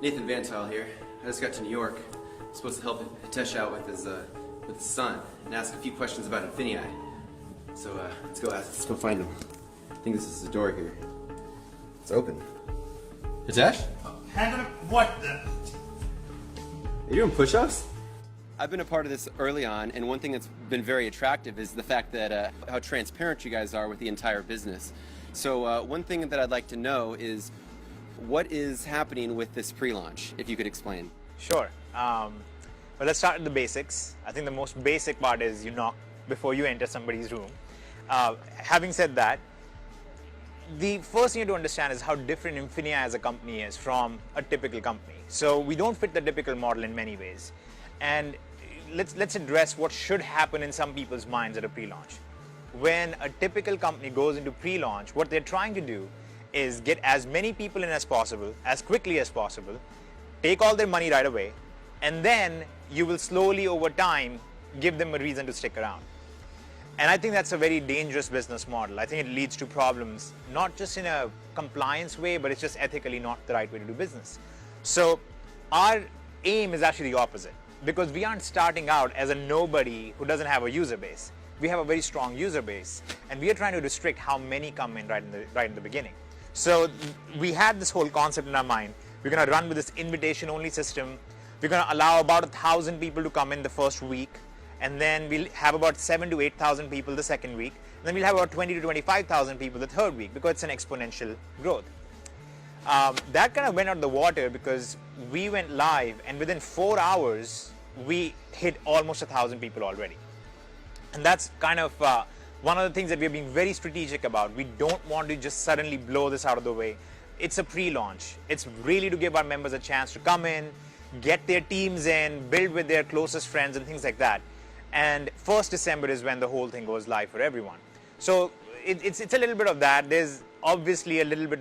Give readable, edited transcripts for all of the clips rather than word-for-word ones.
Nathan Van Tile here. I just got to New York. I'm supposed to help Hitesh out with his son and ask a few questions about Infinii. So let's go find him. I think this is the door here. It's open. Hitesh? Hang on, what the? Are you doing push-ups? I've been a part of this early on, and one thing that's been very attractive is the fact that how transparent you guys are with the entire business. So one thing that I'd like to know is what is happening with this pre-launch, if you could explain. Sure. Well, let's start with the basics. I think the most basic part is you knock before you enter somebody's room. Having said that, the first thing you have to understand is how different Infinii as a company is from a typical company. So we don't fit the typical model in many ways. And let's address what should happen in some people's minds at a pre-launch. When a typical company goes into pre-launch, what they're trying to do is get as many people in as possible, as quickly as possible, take all their money right away, and then you will slowly over time give them a reason to stick around. And I think that's a very dangerous business model. I think it leads to problems, not just in a compliance way, but it's just ethically not the right way to do business. So our aim is actually the opposite, because we aren't starting out as a nobody who doesn't have a user base. We have a very strong user base, and we are trying to restrict how many come in right in the beginning. So we had this whole concept in our mind. We're going to run with this invitation-only system. We're going to allow about 1,000 people to come in the first week, and then we'll have about 7,000 to 8,000 people the second week, and then we'll have about 20,000 to 25,000 people the third week, because it's an exponential growth. That kind of went out of the water because we went live, and within 4 hours, we hit almost 1,000 people already. And that's kind of one of the things that we're being very strategic about. We don't want to just suddenly blow this out of the way. It's a pre-launch. It's really to give our members a chance to come in, get their teams in, build with their closest friends and things like that. And 1st December is when the whole thing goes live for everyone. So it's a little bit of that. There's obviously a little bit,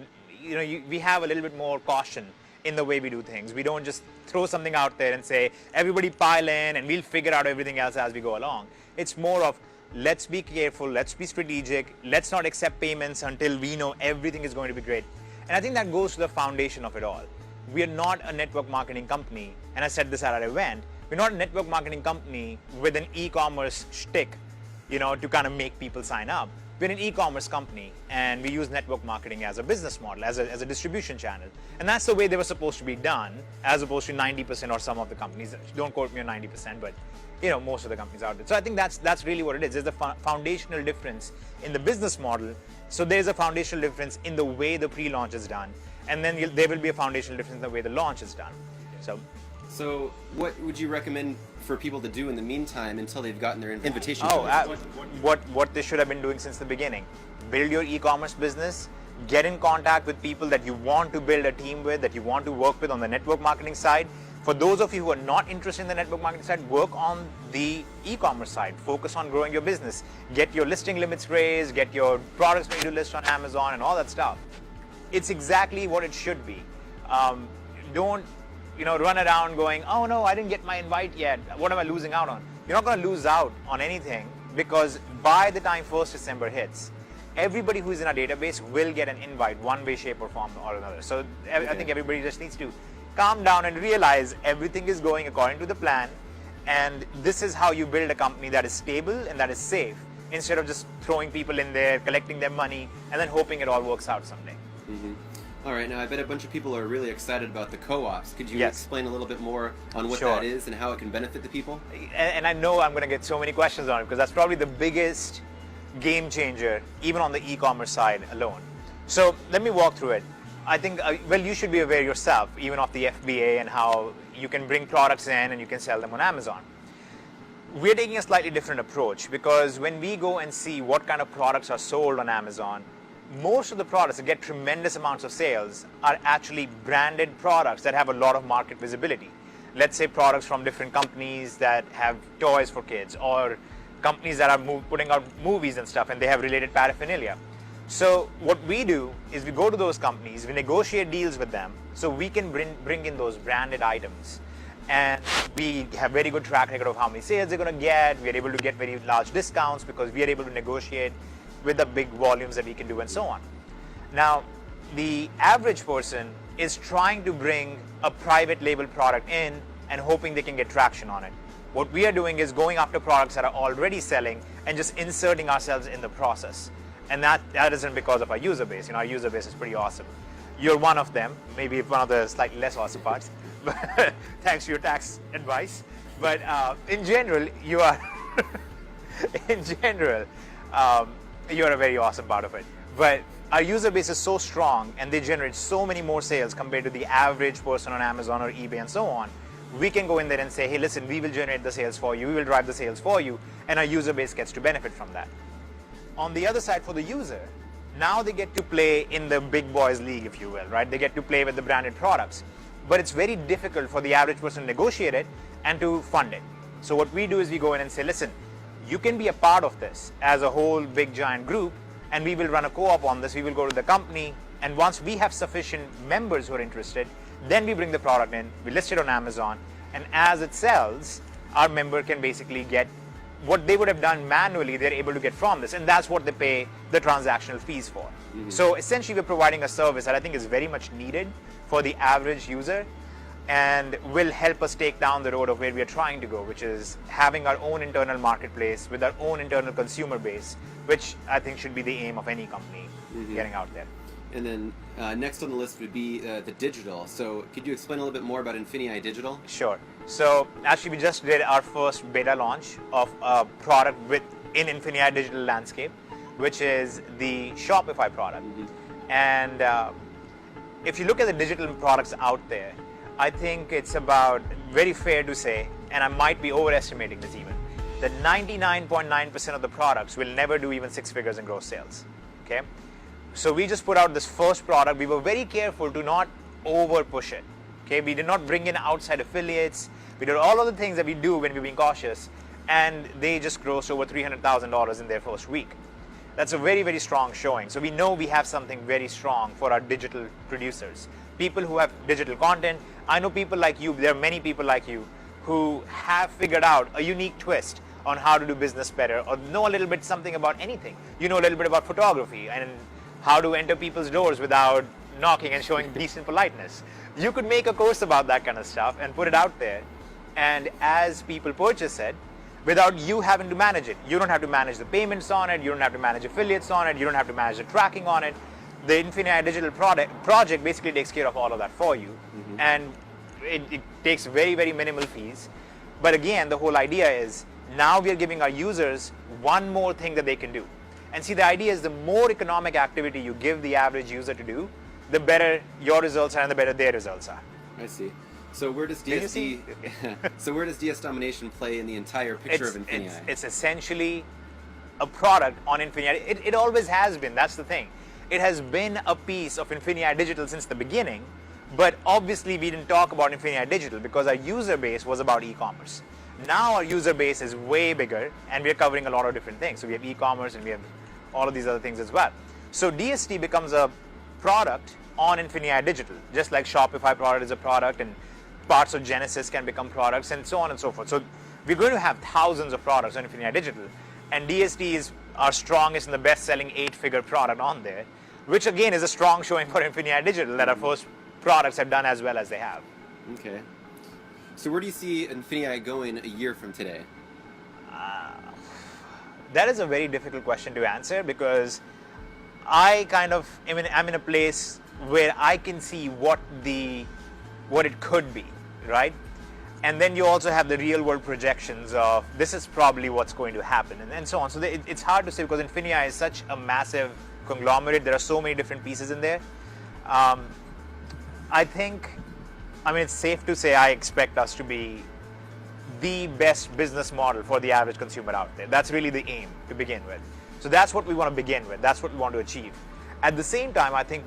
we have a little bit more caution in the way we do things. We don't just throw something out there and say, everybody pile in and we'll figure out everything else as we go along. It's more of, let's be careful, let's be strategic, let's not accept payments until we know everything is going to be great. And I think that goes to the foundation of it all. We are not a network marketing company, and I said this at our event, we're not a network marketing company with an e-commerce shtick, to kind of make people sign up. We're an e-commerce company, and we use network marketing as a business model, as a distribution channel. And that's the way they were supposed to be done, as opposed to 90% or some of the companies. Don't quote me on 90%, but most of the companies out there. So I think that's really what it is. There's a foundational difference in the business model. So there's a foundational difference in the way the pre-launch is done. And then there will be a foundational difference in the way the launch is done. So what would you recommend for people to do in the meantime until they've gotten their invitation? What they should have been doing since the beginning. Build your e-commerce business. Get in contact with people that you want to build a team with, that you want to work with on the network marketing side. For those of you who are not interested in the network marketing side, work on the e-commerce side. Focus on growing your business. Get your listing limits raised, get your products ready to list on Amazon and all that stuff. It's exactly what it should be. Don't run around going, oh no, I didn't get my invite yet. What am I losing out on? You're not going to lose out on anything, because by the time 1st December hits, everybody who is in our database will get an invite one way, shape or form or another. So I think everybody just needs to calm down and realize everything is going according to the plan, and this is how you build a company that is stable and that is safe, instead of just throwing people in there, collecting their money, and then hoping it all works out someday. Mm-hmm. All right, now I bet a bunch of people are really excited about the co-ops. Could you explain a little bit more on what that is and how it can benefit the people? And I know I'm going to get so many questions on it, because that's probably the biggest game changer, even on the e-commerce side alone. So let me walk through it. I think, you should be aware yourself, even of the FBA and how you can bring products in and you can sell them on Amazon. We're taking a slightly different approach, because when we go and see what kind of products are sold on Amazon, most of the products that get tremendous amounts of sales are actually branded products that have a lot of market visibility. Let's say products from different companies that have toys for kids, or companies that are putting out movies and stuff, and they have related paraphernalia. So what we do is we go to those companies, we negotiate deals with them, so we can bring in those branded items. And we have very good track record of how many sales they're going to get. We are able to get very large discounts because we are able to negotiate with the big volumes that we can do and so on. Now, the average person is trying to bring a private label product in and hoping they can get traction on it. What we are doing is going after products that are already selling and just inserting ourselves in the process. And that isn't because of our user base. Our user base is pretty awesome. You're one of them, maybe one of the slightly less awesome parts, but thanks to your tax advice. But in general, you are, you're a very awesome part of it. But our user base is so strong and they generate so many more sales compared to the average person on Amazon or eBay and so on. We can go in there and say, hey, listen, we will generate the sales for you, we will drive the sales for you, and our user base gets to benefit from that. On the other side, for the user, now they get to play in the big boys league, if you will, right? They get to play with the branded products. But it's very difficult for the average person to negotiate it and to fund it. So what we do is we go in and say, listen, you can be a part of this as a whole big giant group, and we will run a co-op on this. We will go to the company, and once we have sufficient members who are interested, then we bring the product in, we list it on Amazon, and as it sells, our member can basically get what they would have done manually, they're able to get from this, and that's what they pay the transactional fees for. So essentially, we're providing a service that I think is very much needed for the average user and will help us take down the road of where we are trying to go, which is having our own internal marketplace with our own internal consumer base, which I think should be the aim of any company getting out there. And then next on the list would be the digital. So could you explain a little bit more about Infinii Digital? Sure. So actually, we just did our first beta launch of a product in Infinii Digital landscape, which is the Shopify product. And if you look at the digital products out there, I think it's about very fair to say, and I might be overestimating this even, that 99.9% of the products will never do even 6 figures in gross sales. Okay. So we just put out this first product. We were very careful to not over push it. Okay, we did not bring in outside affiliates. We did all of the things that we do when we're being cautious, and they just grossed over $300,000 in their first week. That's a very, very strong showing. So we know we have something very strong for our digital producers. People who have digital content. I know people like you, there are many people like you who have figured out a unique twist on how to do business better, or know a little bit something about anything. You know a little bit about photography and how to enter people's doors without knocking and showing decent politeness. You could make a course about that kind of stuff and put it out there. And as people purchase it, without you having to manage it, you don't have to manage the payments on it, you don't have to manage affiliates on it, you don't have to manage the tracking on it. The Infinii Digital project basically takes care of all of that for you. And it takes very, very minimal fees. But again, the whole idea is now we are giving our users one more thing that they can do. And see, the idea is the more economic activity you give the average user to do, the better your results are and the better their results are. I see. So where does DSD? So where does DS Domination play in the entire picture of Infinii? It's essentially a product on Infinii. It always has been. That's the thing. It has been a piece of Infinii Digital since the beginning. But obviously, we didn't talk about Infinii Digital because our user base was about e-commerce. Now our user base is way bigger, and we're covering a lot of different things. So we have e-commerce and we have all of these other things as well. So DST becomes a product on Infinii Digital, just like Shopify product is a product, and parts of Genesis can become products, and so on and so forth. So we're going to have thousands of products on Infinii Digital, and DST is our strongest and the best-selling 8-figure product on there, which again is a strong showing for Infinii Digital that our first products have done as well as they have. Okay. So where do you see Infinii going a year from today? That is a very difficult question to answer because I'm in a place where I can see what it could be, right? And then you also have the real world projections of this is probably what's going to happen, and so on. So it's hard to say because Infinii is such a massive conglomerate. There are so many different pieces in there. It's safe to say I expect us to be the best business model for the average consumer out there. That's really the aim to begin with. So that's what we want to begin with. That's what we want to achieve. At the same time, I think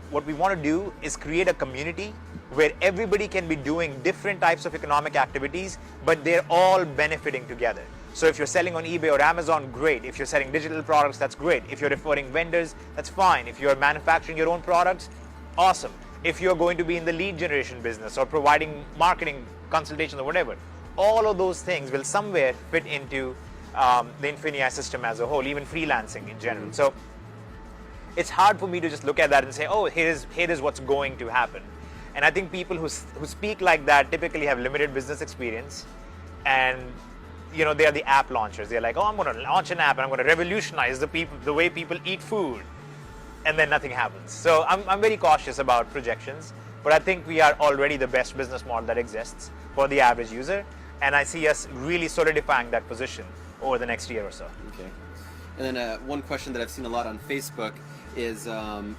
what we want to do is create a community where everybody can be doing different types of economic activities, but they're all benefiting together. So if you're selling on eBay or Amazon, great. If you're selling digital products, that's great. If you're referring vendors, that's fine. If you're manufacturing your own products, awesome. If you're going to be in the lead generation business or providing marketing consultations or whatever, all of those things will somewhere fit into the Infinii system as a whole, even freelancing in general. So it's hard for me to just look at that and say, oh, here is what's going to happen. And I think people who speak like that typically have limited business experience, and they are the app launchers. They're like, oh, I'm going to launch an app and I'm going to revolutionize the way people eat food, and then nothing happens. So I'm very cautious about projections, but I think we are already the best business model that exists for the average user, and I see us really solidifying that position over the next year or so. Okay. And then one question that I've seen a lot on Facebook is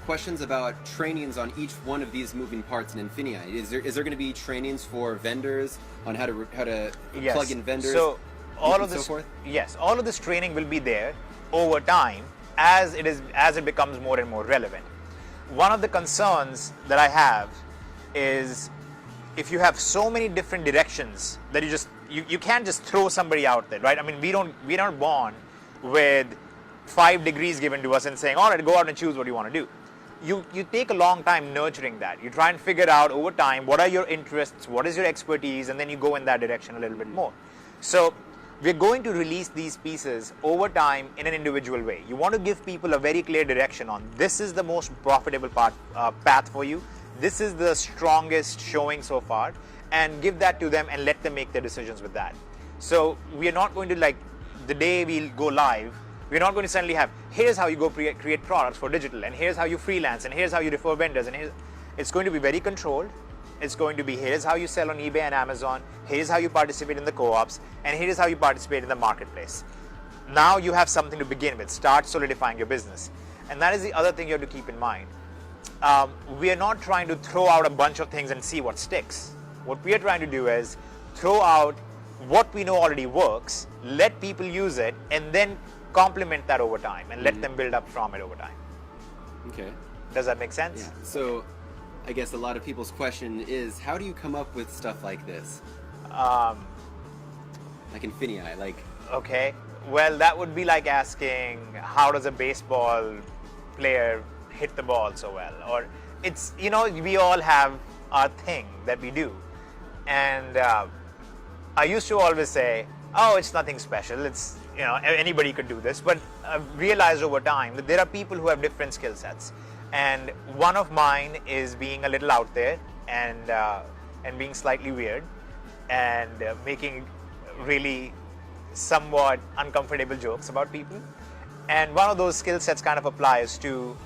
questions about trainings on each one of these moving parts in Infinii. Is there going to be trainings for vendors on how to Yes. plug in vendors? So all of this, so forth? yes, all of this training will be there over time as it becomes more and more relevant. One of the concerns that I have is if you have so many different directions that you can't just throw somebody out there, right? I mean, we're not born with 5 degrees given to us and saying, all right, go out and choose what you want to do. You take a long time nurturing that. You try and figure out over time what are your interests, what is your expertise, and then you go in that direction a little bit more. So we're going to release these pieces over time in an individual way. You want to give people a very clear direction on this is the most profitable path for you. This is the strongest showing so far, and give that to them and let them make their decisions with that. So we are not going to, like, the day we'll go live, we're not going to suddenly have, here's how you go create products for digital, and here's how you freelance, and here's how you refer vendors, and it's going to be very controlled. It's going to be, here's how you sell on eBay and Amazon, here's how you participate in the co-ops, and here's how you participate in the marketplace. Now you have something to begin with. Start solidifying your business. And that is the other thing you have to keep in mind. We are not trying to throw out a bunch of things and see what sticks. What we are trying to do is throw out what we know already works, let people use it, and then complement that over time and let them build up from it over time. Okay. Does that make sense? Yeah. So I guess a lot of people's question is, how do you come up with stuff like this? Like Infinii, like... Okay. Well, that would be like asking, how does a baseball player hit the ball so well? Or it's, we all have our thing that we do. And I used to always say, oh, it's nothing special. It's, anybody could do this. But I've realized over time that there are people who have different skill sets. And one of mine is being a little out there and being slightly weird and making really somewhat uncomfortable jokes about people. And one of those skill sets kind of applies to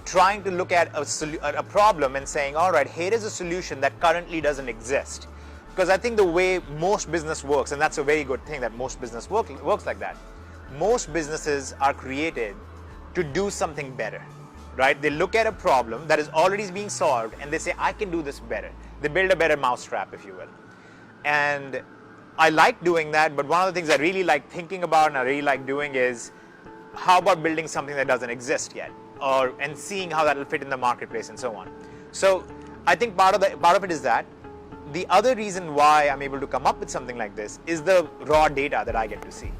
trying to look at a problem and saying, all right, here is a solution that currently doesn't exist. Because I think the way most business works, and that's a very good thing that most business works like that, most businesses are created to do something better, right? They look at a problem that is already being solved and they say, I can do this better. They build a better mousetrap, if you will. And I like doing that, but one of the things I really like thinking about and I really like doing is, how about building something that doesn't exist yet, and seeing how that will fit in the marketplace and so on. So I think part of it is that. The other reason why I'm able to come up with something like this is the raw data that I get to see.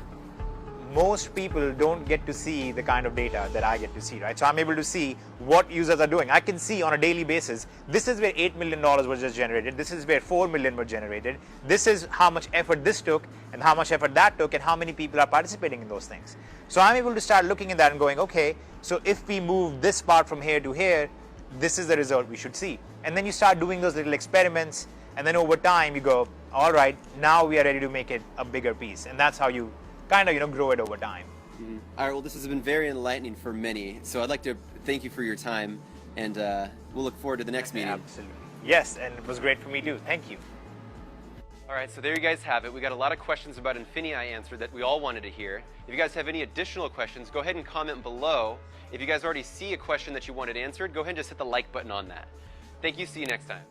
Most people don't get to see the kind of data that I get to see, right? So I'm able to see what users are doing. I can see on a daily basis, this is where $8 million was just generated. This is where $4 million were generated. This is how much effort this took and how much effort that took and how many people are participating in those things. So I'm able to start looking at that and going, okay, so if we move this part from here to here, this is the result we should see. And then you start doing those little experiments, and then over time you go, all right, now we are ready to make it a bigger piece. And that's how you kind of, grow it over time. Mm-hmm. All right, well, this has been very enlightening for many. So I'd like to thank you for your time, and we'll look forward to the next meeting. Absolutely. Yes, and it was great for me too. Thank you. All right, so there you guys have it. We got a lot of questions about Infinii answered that we all wanted to hear. If you guys have any additional questions, go ahead and comment below. If you guys already see a question that you wanted answered, go ahead and just hit the like button on that. Thank you. See you next time.